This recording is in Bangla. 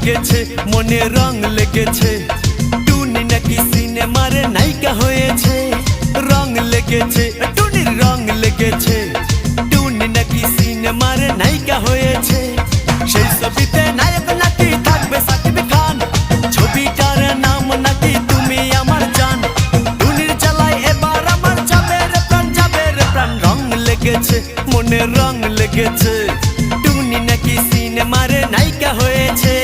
লেগেছে মনে রং লেগেছে টুনি নাকি সিনেমার নায়িকা হয়েছে রং লেগেছে টুনির রং লেগেছে টুনি নাকি সিনেমার নায়িকা হয়েছে সেই ছবিতে নায়ক নাকি থাকবে সাকিব খান ছবিটার নাম নাকি তুমি আমার জান টুনির জ্বালায় এবার আমার যাবে রে প্রাণ রং লেগেছে মনে রং লেগেছে টুনি নাকি সিনেমার নায়িকা হয়েছে